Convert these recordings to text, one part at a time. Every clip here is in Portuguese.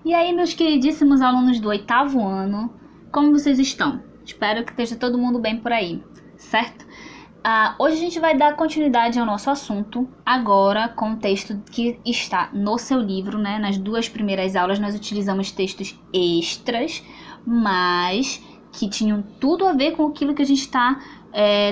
E aí, meus queridíssimos alunos do 8º ano, como vocês estão? Espero que esteja todo mundo bem por aí, certo? Hoje a gente vai dar continuidade ao nosso assunto, agora com o texto que está no seu livro, né? Nas 2 primeiras aulas nós utilizamos textos extras, mas que tinham tudo a ver com aquilo que a gente está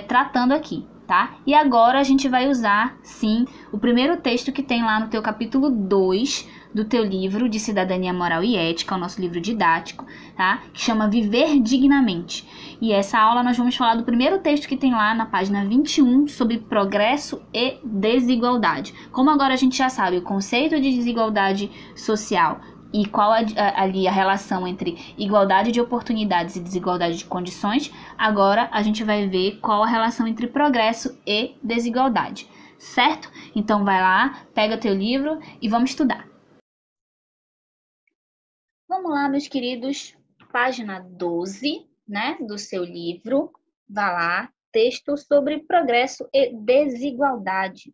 tratando aqui, tá? E agora a gente vai usar, sim, o primeiro texto que tem lá no teu capítulo 2 do teu livro de Cidadania Moral e Ética, o nosso livro didático, tá? Que chama Viver Dignamente. E essa aula nós vamos falar do primeiro texto que tem lá na página 21 sobre progresso e desigualdade. Como agora a gente já sabe o conceito de desigualdade social e qual ali a relação entre igualdade de oportunidades e desigualdade de condições, agora a gente vai ver qual a relação entre progresso e desigualdade, certo? Então vai lá, pega teu livro e vamos estudar. Vamos lá, meus queridos, página 12, né, do seu livro, vá lá, texto sobre progresso e desigualdade,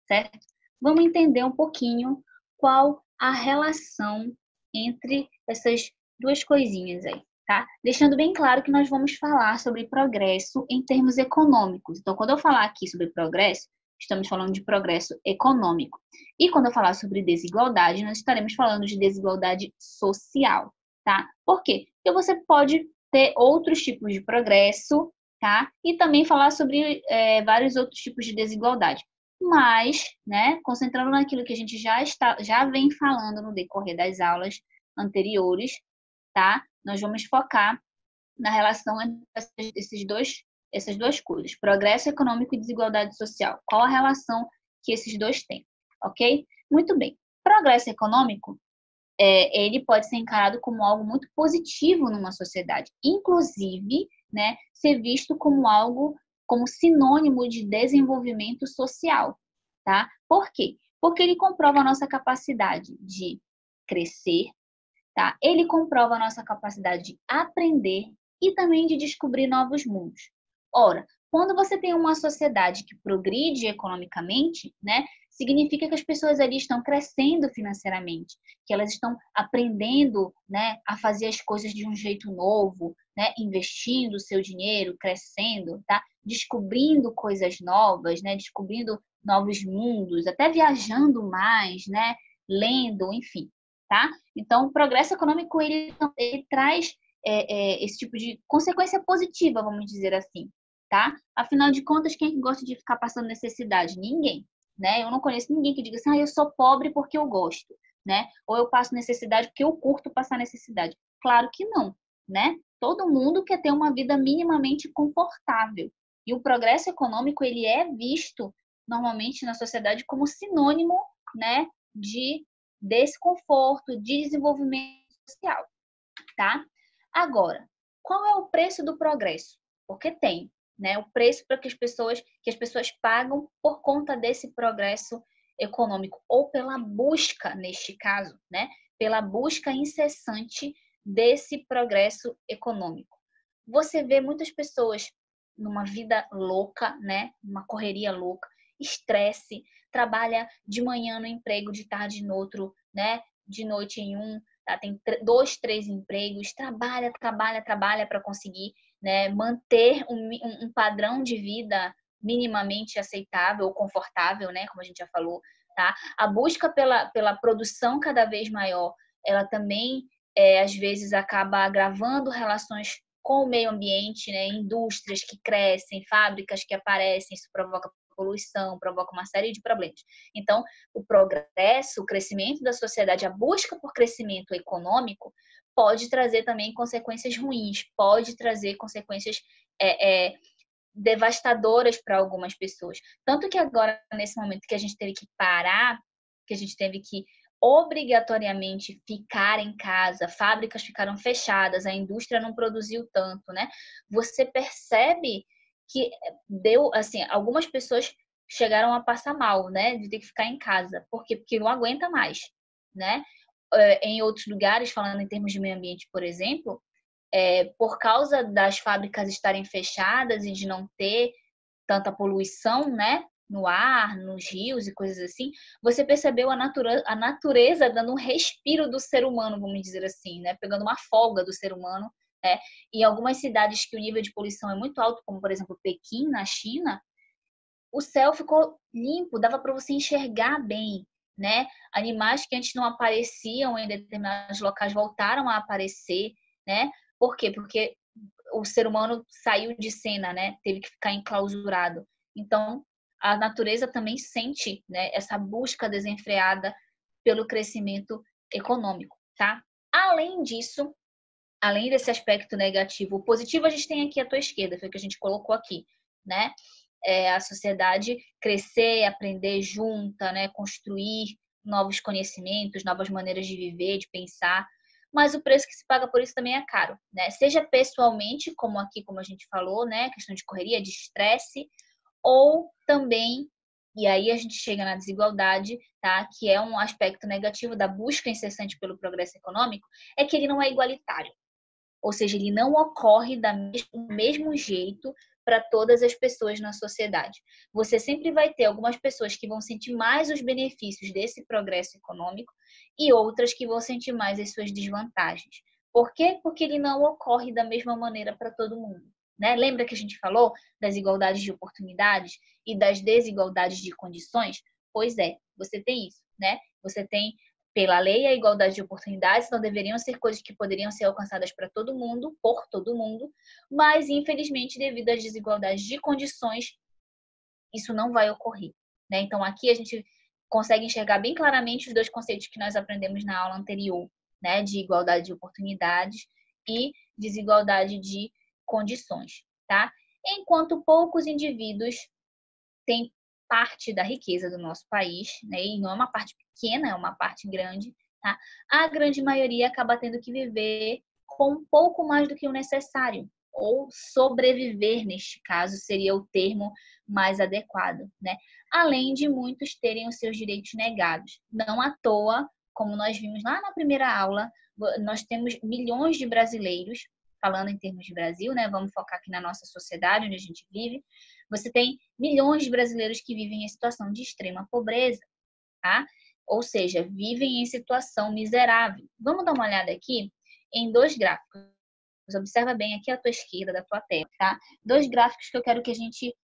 certo? Vamos entender um pouquinho qual a relação entre essas duas coisinhas aí, tá? Deixando bem claro que nós vamos falar sobre progresso em termos econômicos. Então, quando eu falar aqui sobre progresso, estamos falando de progresso econômico. E quando eu falar sobre desigualdade, nós estaremos falando de desigualdade social, tá? Por quê? Porque você pode ter outros tipos de progresso, tá? E também falar sobre vários outros tipos de desigualdade. Mas, né, concentrando naquilo que a gente já vem falando no decorrer das aulas anteriores, tá? Nós vamos focar na relação entre essas duas coisas, progresso econômico e desigualdade social. Qual a relação que esses dois têm, ok? Muito bem. Progresso econômico, ele pode ser encarado como algo muito positivo numa sociedade, inclusive, né, ser visto como algo, como sinônimo de desenvolvimento social, tá? Por quê? Porque ele comprova a nossa capacidade de crescer, tá? Ele comprova a nossa capacidade de aprender e também de descobrir novos mundos. Ora, quando você tem uma sociedade que progride economicamente, né, significa que as pessoas ali estão crescendo financeiramente, que elas estão aprendendo, né, a fazer as coisas de um jeito novo, né, investindo o seu dinheiro, crescendo, tá? Descobrindo coisas novas, né, descobrindo novos mundos, até viajando mais, né, lendo, enfim, tá? Então, o progresso econômico ele traz esse tipo de consequência positiva, vamos dizer assim, tá? Afinal de contas, quem gosta de ficar passando necessidade? Ninguém, né? Eu não conheço ninguém que diga assim, eu sou pobre porque eu gosto, né? Ou eu passo necessidade porque eu curto passar necessidade. Claro que não, né? Todo mundo quer ter uma vida minimamente confortável. E o progresso econômico, ele é visto normalmente na sociedade como sinônimo, né, de desconforto, de desenvolvimento social, tá? Agora, qual é o preço do progresso? Porque tem, né, o preço para que as pessoas pagam por conta desse progresso econômico ou pela busca, neste caso, né, pela busca incessante desse progresso econômico. Você vê muitas pessoas numa vida louca, né, uma correria louca, estresse, trabalha de manhã no emprego, de tarde no outro, né, de noite em um, tá? Tem 2, 3 empregos, trabalha para conseguir, né, manter um padrão de vida minimamente aceitável ou confortável, né, como a gente já falou, tá? A busca pela produção cada vez maior, ela também, às vezes, acaba agravando relações com o meio ambiente, né? Indústrias que crescem, fábricas que aparecem, isso provoca poluição, provoca uma série de problemas. Então, o progresso, o crescimento da sociedade, a busca por crescimento econômico pode trazer também consequências ruins, pode trazer consequências devastadoras para algumas pessoas. Tanto que agora, nesse momento que a gente teve que parar, que a gente teve que obrigatoriamente ficar em casa, fábricas ficaram fechadas, a indústria não produziu tanto, né? Você percebe que deu, assim, algumas pessoas chegaram a passar mal, né? De ter que ficar em casa. Por quê? Porque não aguenta mais, né? Em outros lugares, falando em termos de meio ambiente, por exemplo, por causa das fábricas estarem fechadas e de não ter tanta poluição, né? no ar, nos rios e coisas assim, você percebeu a natureza dando um respiro do ser humano, vamos dizer assim, né? Pegando uma folga do ser humano, né? Em algumas cidades que o nível de poluição é muito alto, como por exemplo Pequim, na China, o céu ficou limpo, dava para você enxergar bem, né? Animais que antes não apareciam em determinados locais voltaram a aparecer, né? Por quê? Porque o ser humano saiu de cena, né? Teve que ficar enclausurado. Então, a natureza também sente, né, essa busca desenfreada pelo crescimento econômico, tá? Além disso, além desse aspecto negativo, o positivo a gente tem aqui à tua esquerda, foi o que a gente colocou aqui, né? A sociedade crescer, aprender junta, né? Construir novos conhecimentos, novas maneiras de viver, de pensar, mas o preço que se paga por isso também é caro, né? Seja pessoalmente, como aqui, como a gente falou, né? Questão de correria, de estresse, ou também, e aí a gente chega na desigualdade, tá? Que é um aspecto negativo da busca incessante pelo progresso econômico, é que ele não é igualitário. Ou seja, ele não ocorre do mesmo jeito para todas as pessoas na sociedade. Você sempre vai ter algumas pessoas que vão sentir mais os benefícios desse progresso econômico e outras que vão sentir mais as suas desvantagens. Por quê? Porque ele não ocorre da mesma maneira para todo mundo. Né? Lembra que a gente falou das igualdades de oportunidades e das desigualdades de condições? Pois é, você tem isso, né? Você tem pela lei a igualdade de oportunidades, não deveriam ser coisas que poderiam ser alcançadas para todo mundo, por todo mundo, mas infelizmente devido às desigualdades de condições, isso não vai ocorrer, né? Então aqui a gente consegue enxergar bem claramente os dois conceitos que nós aprendemos na aula anterior, né, de igualdade de oportunidades e desigualdade de condições, tá? Enquanto poucos indivíduos têm parte da riqueza do nosso país, né? E não é uma parte pequena, é uma parte grande, tá? A grande maioria acaba tendo que viver com um pouco mais do que o necessário, ou sobreviver, neste caso, seria o termo mais adequado, né? Além de muitos terem os seus direitos negados. Não à toa, como nós vimos lá na primeira aula, nós temos milhões de brasileiros, falando em termos de Brasil, né? Vamos focar aqui na nossa sociedade, onde a gente vive. Você tem milhões de brasileiros que vivem em situação de extrema pobreza, tá? Ou seja, vivem em situação miserável. Vamos dar uma olhada aqui em dois gráficos. Observa bem aqui à tua esquerda da tua tela, tá? Dois gráficos que eu quero que a gente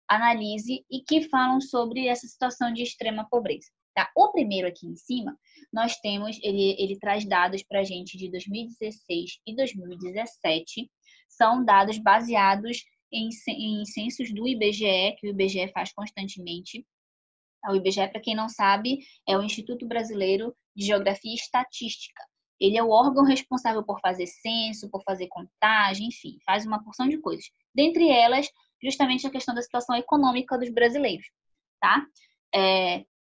analise e que falam sobre essa situação de extrema pobreza. Tá? O primeiro aqui em cima, nós temos, ele traz dados para a gente de 2016 e 2017. São dados baseados em censos do IBGE, que o IBGE faz constantemente. O IBGE, para quem não sabe, é o Instituto Brasileiro de Geografia e Estatística. Ele é o órgão responsável por fazer censo, por fazer contagem, enfim, faz uma porção de coisas. Dentre elas, justamente a questão da situação econômica dos brasileiros, tá?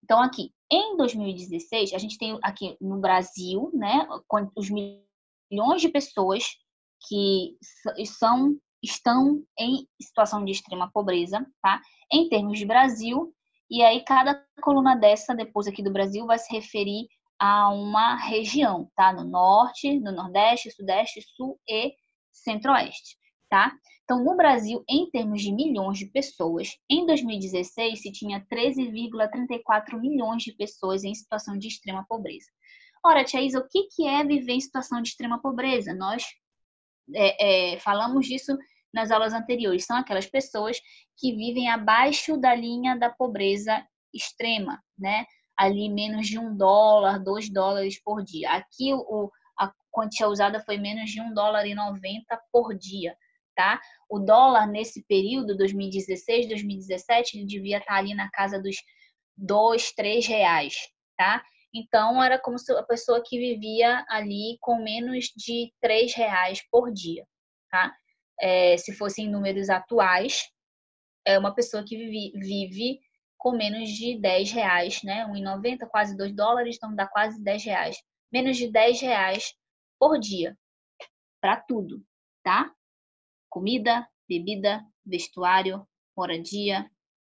Então, aqui, em 2016, a gente tem aqui no Brasil, né, os milhões de pessoas que estão em situação de extrema pobreza, tá? Em termos de Brasil, e aí cada coluna dessa, depois aqui do Brasil, vai se referir a uma região, tá? No norte, no nordeste, sudeste, sul e centro-oeste, tá? Então, no Brasil, em termos de milhões de pessoas, em 2016 se tinha 13,34 milhões de pessoas em situação de extrema pobreza. Ora, Tia Isa, o que é viver em situação de extrema pobreza? Nós falamos disso nas aulas anteriores. São aquelas pessoas que vivem abaixo da linha da pobreza extrema, né? Ali menos de $1, $2 por dia. Aqui a quantia usada foi menos de $1,90 por dia, tá? O dólar nesse período, 2016, 2017, ele devia estar ali na casa dos R$2, R$3, tá? Então, era como se a pessoa que vivia ali com menos de R$3 por dia, tá? Se fossem números atuais, é uma pessoa que vive com menos de R$10, né? R$1,90, quase $2, então dá quase R$10. Menos de R$10 por dia, para tudo, tá? Comida, bebida, vestuário, moradia,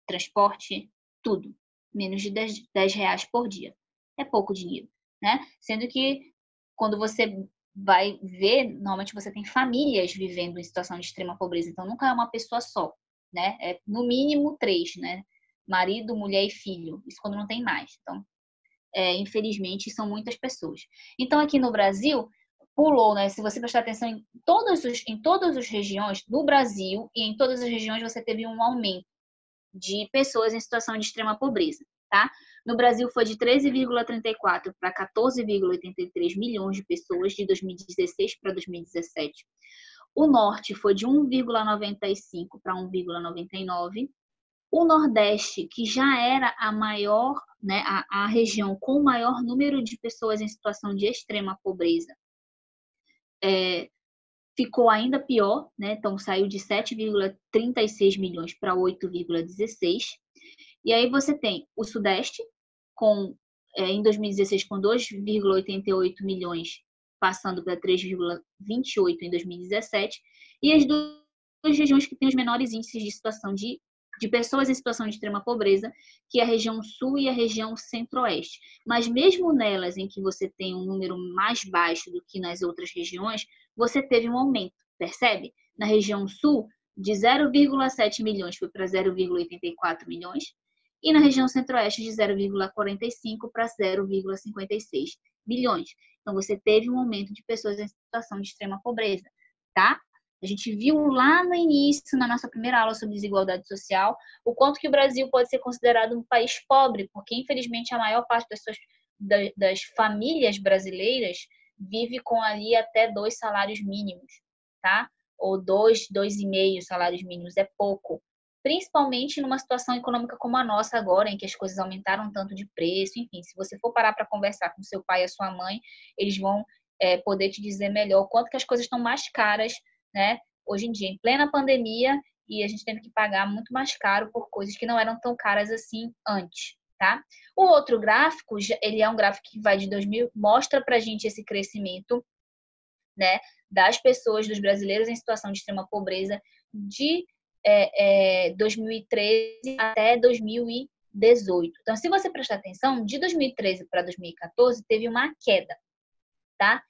transporte, tudo. Menos de R$10 por dia. É pouco dinheiro, né? Sendo que quando você vai ver, normalmente você tem famílias vivendo em situação de extrema pobreza, então nunca é uma pessoa só, né? É no mínimo 3, né? Marido, mulher e filho. Isso quando não tem mais. Então, infelizmente, são muitas pessoas. Então, aqui no Brasil, pulou, né? Se você prestar atenção em todas as regiões do Brasil e em todas as regiões você teve um aumento de pessoas em situação de extrema pobreza, tá? No Brasil foi de 13,34 para 14,83 milhões de pessoas de 2016 para 2017. O Norte foi de 1,95 para 1,99. O Nordeste, que já era a maior, né, a região com o maior número de pessoas em situação de extrema pobreza, ficou ainda pior, né? Então saiu de 7,36 milhões para 8,16. E aí você tem o Sudeste, em 2016 com 2,88 milhões, passando para 3,28 em 2017, e as duas regiões que têm os menores índices de situação de pessoas em situação de extrema pobreza, que é a região Sul e a região Centro-Oeste. Mas mesmo nelas em que você tem um número mais baixo do que nas outras regiões, você teve um aumento, percebe? Na região Sul, de 0,7 milhões foi para 0,84 milhões, e na região Centro-Oeste de 0,45 para 0,56 bilhões. Então, você teve um aumento de pessoas em situação de extrema pobreza, tá? A gente viu lá no início, na nossa primeira aula sobre desigualdade social, o quanto que o Brasil pode ser considerado um país pobre, porque, infelizmente, a maior parte das famílias brasileiras vive com ali até 2 salários mínimos, tá? Ou 2,5 salários mínimos, é pouco. Principalmente numa situação econômica como a nossa agora, em que as coisas aumentaram tanto de preço. Enfim, se você for parar para conversar com seu pai e a sua mãe, eles vão poder te dizer melhor o quanto que as coisas estão mais caras, né? Hoje em dia, em plena pandemia, e a gente tendo que pagar muito mais caro por coisas que não eram tão caras assim antes, tá? O outro gráfico, ele é um gráfico que vai de 2000, mostra pra gente esse crescimento, né, das pessoas, dos brasileiros em situação de extrema pobreza de 2013 até 2018. Então, se você prestar atenção, de 2013 para 2014 teve uma queda, tá?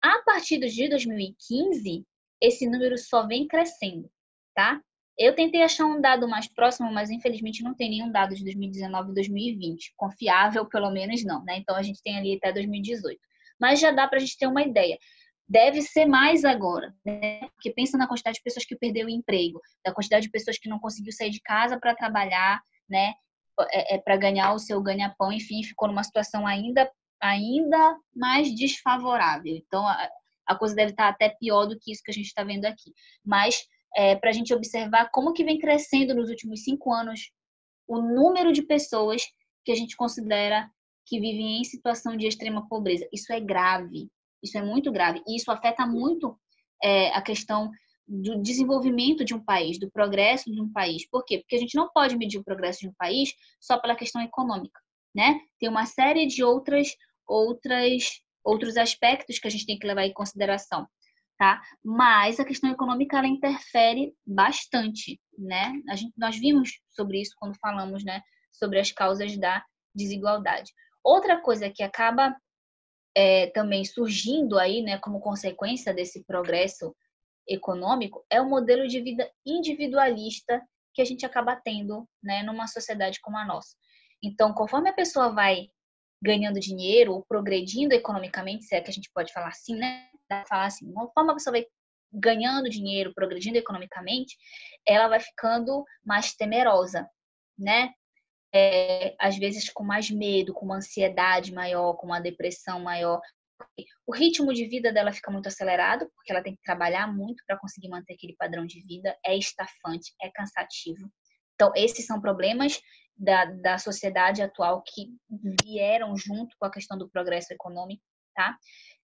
A partir de 2015, esse número só vem crescendo, tá? Eu tentei achar um dado mais próximo, mas infelizmente não tem nenhum dado de 2019 e 2020. Confiável, pelo menos não, né? Então a gente tem ali até 2018. Mas já dá para a gente ter uma ideia. Deve ser mais agora, né? Porque pensa na quantidade de pessoas que perdeu o emprego, da quantidade de pessoas que não conseguiu sair de casa para trabalhar, né? Para ganhar o seu ganha-pão, enfim, ficou numa situação ainda mais desfavorável. Então, a coisa deve estar até pior do que isso que a gente está vendo aqui. Mas, para a gente observar como que vem crescendo nos últimos 5 anos o número de pessoas que a gente considera que vivem em situação de extrema pobreza. Isso é grave, isso é muito grave. E isso afeta muito a questão do desenvolvimento de um país, do progresso de um país. Por quê? Porque a gente não pode medir o progresso de um país só pela questão econômica, né? Tem uma série de outros aspectos que a gente tem que levar em consideração, tá? Mas a questão econômica, ela interfere bastante, né? Nós vimos sobre isso quando falamos, né, sobre as causas da desigualdade. Outra coisa que acaba também surgindo aí, né, como consequência desse progresso econômico, é o modelo de vida individualista que a gente acaba tendo, né, numa sociedade como a nossa. Então, conforme a pessoa vai ganhando dinheiro ou progredindo economicamente, se é que a gente pode falar assim, né? Falar assim, conforme a pessoa vai ganhando dinheiro, progredindo economicamente, ela vai ficando mais temerosa, né? Às vezes com mais medo, com uma ansiedade maior, com uma depressão maior. O ritmo de vida dela fica muito acelerado, porque ela tem que trabalhar muito para conseguir manter aquele padrão de vida, é estafante, é cansativo. Então, esses são problemas da sociedade atual que vieram junto com a questão do progresso econômico, tá?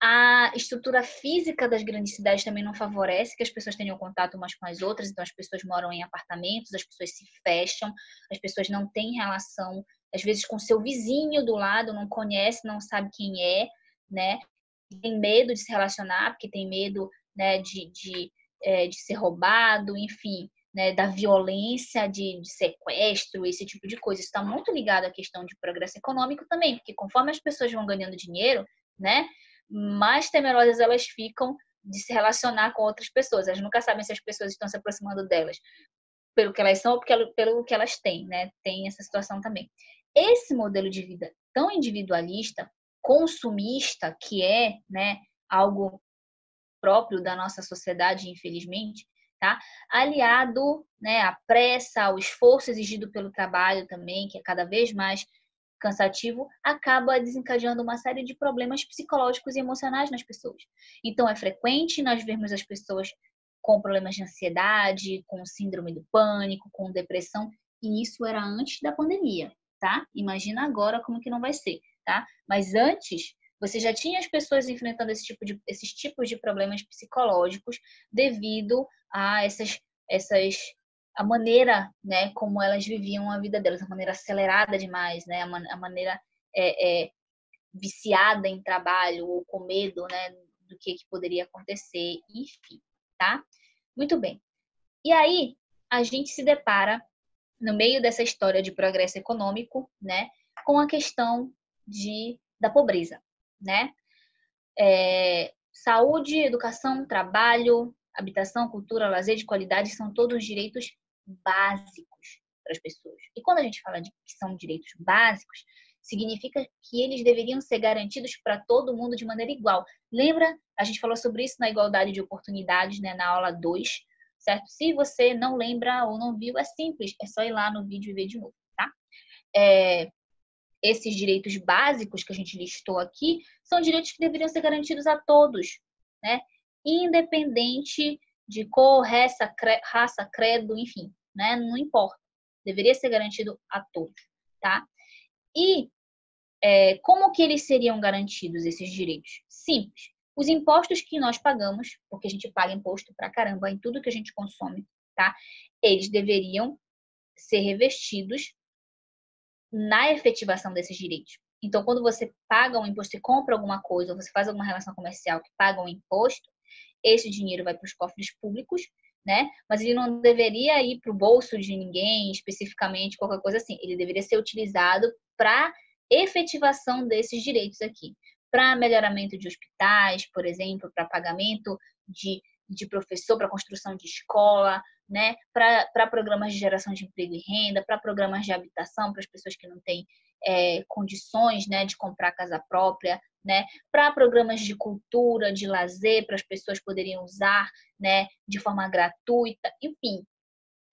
A estrutura física das grandes cidades também não favorece que as pessoas tenham contato umas com as outras, então as pessoas moram em apartamentos, as pessoas se fecham, as pessoas não têm relação, às vezes com seu vizinho do lado, não conhece, não sabe quem é, né? Tem medo de se relacionar, porque tem medo, né, de ser roubado, enfim, né, da violência, de sequestro, esse tipo de coisa. Isso está muito ligado à questão de progresso econômico também, porque conforme as pessoas vão ganhando dinheiro, né, mais temerosas elas ficam de se relacionar com outras pessoas. Elas nunca sabem se as pessoas estão se aproximando delas pelo que elas são ou pelo que elas têm, né? Tem essa situação também. Esse modelo de vida tão individualista, consumista, que é, né, algo próprio da nossa sociedade, infelizmente, tá? Aliado, né, à pressa, ao esforço exigido pelo trabalho também, que é cada vez mais cansativo, acaba desencadeando uma série de problemas psicológicos e emocionais nas pessoas. Então, é frequente nós vermos as pessoas com problemas de ansiedade, com síndrome do pânico, com depressão, e isso era antes da pandemia, tá? Imagina agora como que não vai ser, tá? Mas antes, você já tinha as pessoas enfrentando esses tipos de problemas psicológicos devido a a maneira, né, como elas viviam a vida delas, a maneira acelerada demais, né, a maneira viciada em trabalho ou com medo, né, do que poderia acontecer, enfim, tá? Muito bem. E aí, a gente se depara, no meio dessa história de progresso econômico, né, com a questão da pobreza, né? Saúde, educação, trabalho, habitação, cultura, lazer de qualidade são todos direitos básicos para as pessoas. E quando a gente fala de que são direitos básicos, significa que eles deveriam ser garantidos para todo mundo de maneira igual. Lembra? A gente falou sobre isso na igualdade de oportunidades, né, na aula 2, certo? Se você não lembra ou não viu, é simples, é só ir lá no vídeo e ver de novo, tá? Esses direitos básicos que a gente listou aqui são direitos que deveriam ser garantidos a todos, né? Independente de cor, raça, credo, enfim, né? Não importa. Deveria ser garantido a todos, tá? E como que eles seriam garantidos, esses direitos? Simples. Os impostos que nós pagamos, porque a gente paga imposto pra caramba em tudo que a gente consome, tá? Eles deveriam ser revestidos na efetivação desses direitos. Então, quando você paga um imposto e compra alguma coisa, ou você faz alguma relação comercial que paga um imposto, esse dinheiro vai para os cofres públicos, né? Mas ele não deveria ir para o bolso de ninguém, especificamente, qualquer coisa assim. Ele deveria ser utilizado para efetivação desses direitos aqui. Para melhoramento de hospitais, por exemplo, para pagamento de professor, para construção de escola, né? Para programas de geração de emprego e renda, para programas de habitação, para as pessoas que não têm condições, né, de comprar casa própria, né, para programas de cultura, de lazer, para as pessoas poderem usar, né, de forma gratuita, enfim.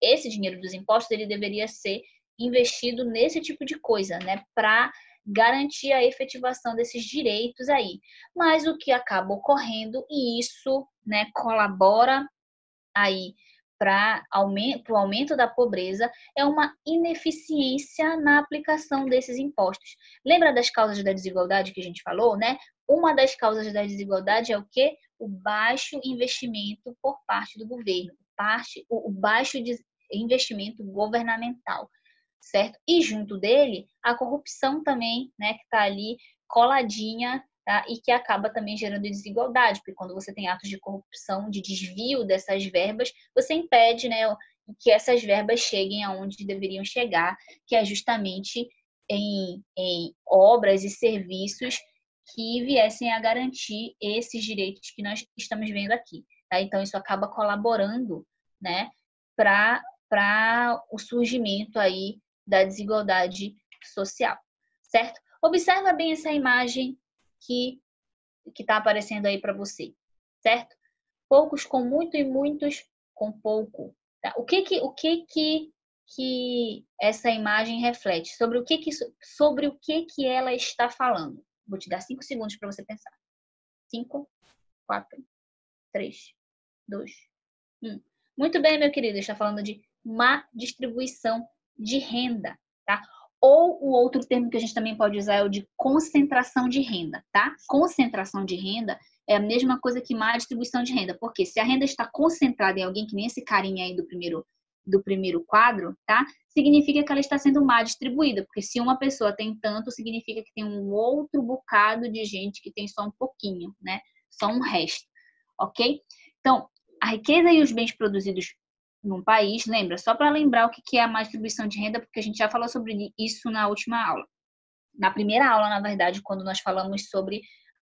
Esse dinheiro dos impostos ele deveria ser investido nesse tipo de coisa, né, para garantir a efetivação desses direitos aí. Mas o que acaba ocorrendo, e isso, né, colabora aí para o aumento da pobreza, é uma ineficiência na aplicação desses impostos. Lembra das causas da desigualdade que a gente falou, né? Uma das causas da desigualdade é o quê? O baixo investimento por parte do governo, o baixo investimento governamental, certo? E junto dele, a corrupção também, né, que está ali coladinha, tá? E que acaba também gerando desigualdade, porque quando você tem atos de corrupção, de desvio dessas verbas, você impede, né, que essas verbas cheguem aonde deveriam chegar, que é justamente em obras e serviços que viessem a garantir esses direitos que nós estamos vendo aqui, tá? Então, isso acaba colaborando, né, para o surgimento aí da desigualdade social, certo? Observa bem essa imagem que está aparecendo aí para você, certo? Poucos com muito e muitos com pouco. Tá? O que essa imagem reflete? Sobre o que ela está falando? Vou te dar 5 segundos para você pensar. 5, 4, 3, 2, 1. Muito bem, meu querido, está falando de má distribuição de renda, tá? Ou o outro termo que a gente também pode usar é o de concentração de renda, tá? Concentração de renda é a mesma coisa que má distribuição de renda, porque se a renda está concentrada em alguém, que nem esse carinha aí do primeiro quadro, tá? Significa que ela está sendo má distribuída, porque se uma pessoa tem tanto, significa que tem um outro bocado de gente que tem só um pouquinho, né? Só um resto, ok? Então, a riqueza e os bens produzidos num país, lembra? Só para lembrar o que é a má distribuição de renda, porque a gente já falou sobre isso na última aula. Na primeira aula, na verdade, quando nós falamos sobre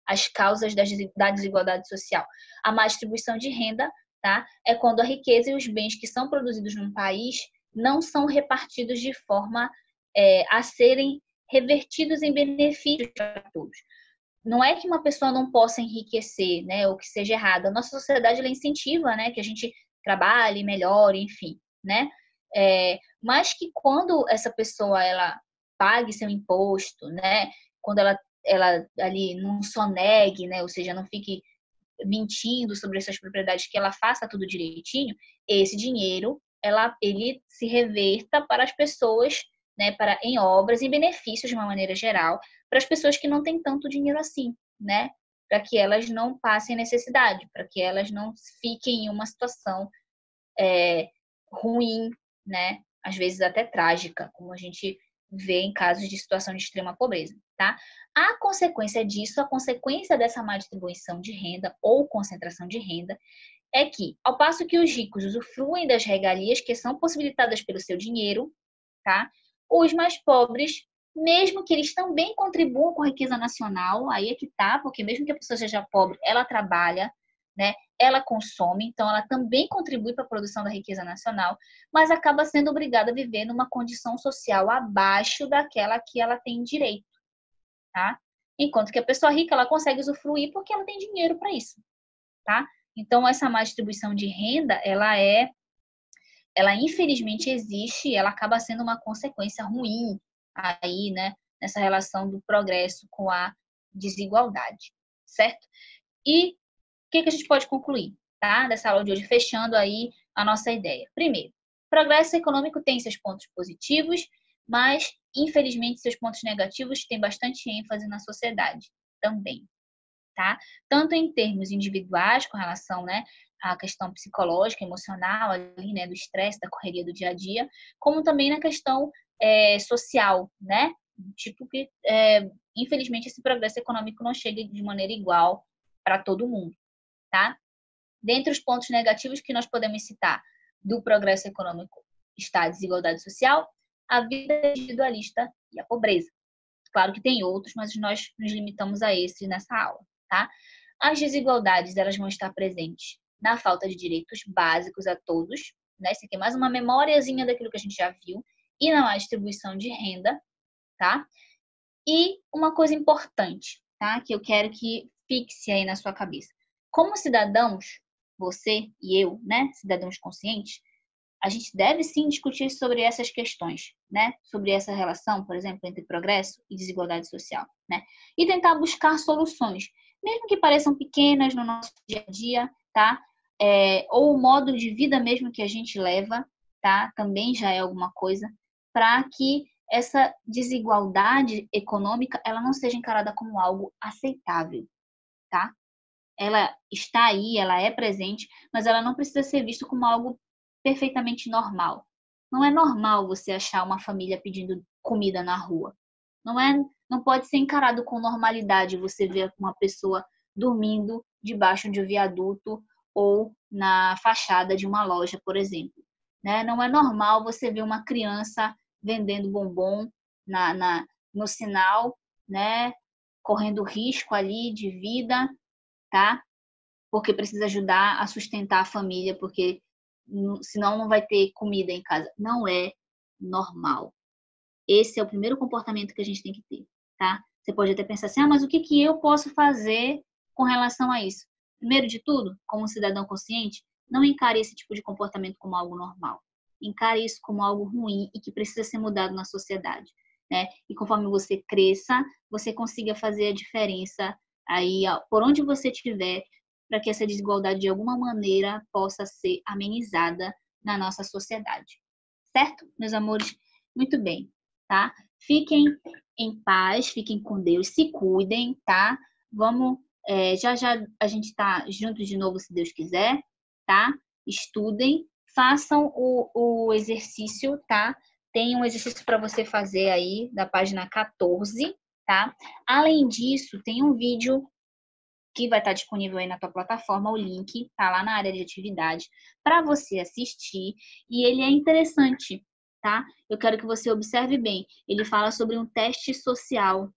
as causas da desigualdade social. A má distribuição de renda, tá? É quando a riqueza e os bens que são produzidos num país não são repartidos de forma a serem revertidos em benefícios para todos. Não é que uma pessoa não possa enriquecer, né, ou que seja errado. A nossa sociedade ela incentiva, né, que a gente trabalhe, melhore, enfim, né? Mas que quando essa pessoa ela pague seu imposto, né, quando ela ali não sonegue, né, ou seja, não fique mentindo sobre essas propriedades, que ela faça tudo direitinho, esse dinheiro ele se reverta para as pessoas, né, em obras e benefícios de uma maneira geral, para as pessoas que não têm tanto dinheiro assim, né, para que elas não passem necessidade, para que elas não fiquem em uma situação ruim, né, às vezes até trágica, como a gente vê em casos de situação de extrema pobreza, tá? A consequência disso, a consequência dessa má distribuição de renda ou concentração de renda é que, ao passo que os ricos usufruem das regalias que são possibilitadas pelo seu dinheiro, tá? Os mais pobres, mesmo que eles também contribuam com a riqueza nacional, aí é que tá, porque mesmo que a pessoa seja pobre, ela trabalha, né? Ela consome, então ela também contribui para a produção da riqueza nacional, mas acaba sendo obrigada a viver numa condição social abaixo daquela que ela tem direito, tá? Enquanto que a pessoa rica, ela consegue usufruir porque ela tem dinheiro para isso, tá? Então, essa má distribuição de renda, ela infelizmente existe e ela acaba sendo uma consequência ruim aí, né, nessa relação do progresso com a desigualdade, certo? E o que a gente pode concluir, tá? Dessa aula de hoje, fechando aí a nossa ideia. Primeiro, progresso econômico tem seus pontos positivos, mas infelizmente seus pontos negativos têm bastante ênfase na sociedade também, tá? Tanto em termos individuais, com relação, né, à questão psicológica, emocional, ali, né, do estresse, da correria do dia a dia, como também na questão social, né? Tipo que, infelizmente, esse progresso econômico não chega de maneira igual para todo mundo, tá? Dentre os pontos negativos que nós podemos citar do progresso econômico está a desigualdade social, a vida individualista e a pobreza. Claro que tem outros, mas nós nos limitamos a esses nessa aula, tá? As desigualdades, elas vão estar presentes na falta de direitos básicos a todos, né? Isso aqui é mais uma memóriazinha daquilo que a gente já viu, e na má distribuição de renda, tá? E uma coisa importante, tá? Que eu quero que fixe aí na sua cabeça. Como cidadãos, você e eu, né? Cidadãos conscientes, a gente deve sim discutir sobre essas questões, né? Sobre essa relação, por exemplo, entre progresso e desigualdade social, né? E tentar buscar soluções, mesmo que pareçam pequenas no nosso dia a dia, tá? Ou o modo de vida mesmo que a gente leva, tá? Também já é alguma coisa, para que essa desigualdade econômica ela não seja encarada como algo aceitável, tá? Ela está aí, ela é presente, mas ela não precisa ser vista como algo perfeitamente normal. Não é normal você achar uma família pedindo comida na rua. Não pode ser encarado com normalidade você ver uma pessoa dormindo debaixo de um viaduto ou na fachada de uma loja, por exemplo. Né? Não é normal você ver uma criança vendendo bombom no sinal, né? Correndo risco ali de vida, tá? Porque precisa ajudar a sustentar a família, porque senão não vai ter comida em casa. Não é normal. Esse é o primeiro comportamento que a gente tem que ter, tá? Você pode até pensar assim, mas o que eu posso fazer com relação a isso? Primeiro de tudo, como um cidadão consciente, não encare esse tipo de comportamento como algo normal. Encare isso como algo ruim e que precisa ser mudado na sociedade, né? E conforme você cresça, você consiga fazer a diferença aí por onde você estiver, para que essa desigualdade de alguma maneira possa ser amenizada na nossa sociedade. Certo, meus amores? Muito bem, tá? Fiquem em paz, fiquem com Deus, se cuidem, tá? Vamos, já a gente tá junto de novo, se Deus quiser, tá? Estudem, façam o exercício, tá? Tem um exercício para você fazer aí, da página 14, tá? Além disso, tem um vídeo que vai estar disponível aí na tua plataforma, o link tá lá na área de atividade para você assistir, e ele é interessante, tá? Eu quero que você observe bem. Ele fala sobre um teste social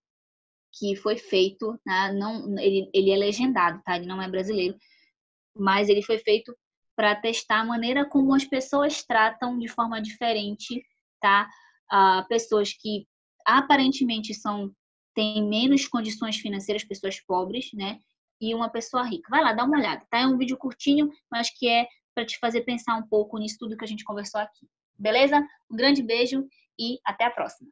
que foi feito, né? Não, ele é legendado, tá? Ele não é brasileiro, mas ele foi feito para testar a maneira como as pessoas tratam de forma diferente, tá? Pessoas que aparentemente têm menos condições financeiras, pessoas pobres, né? E uma pessoa rica. Vai lá, dá uma olhada, tá? É um vídeo curtinho, mas que é para te fazer pensar um pouco nisso tudo que a gente conversou aqui. Beleza? Um grande beijo e até a próxima.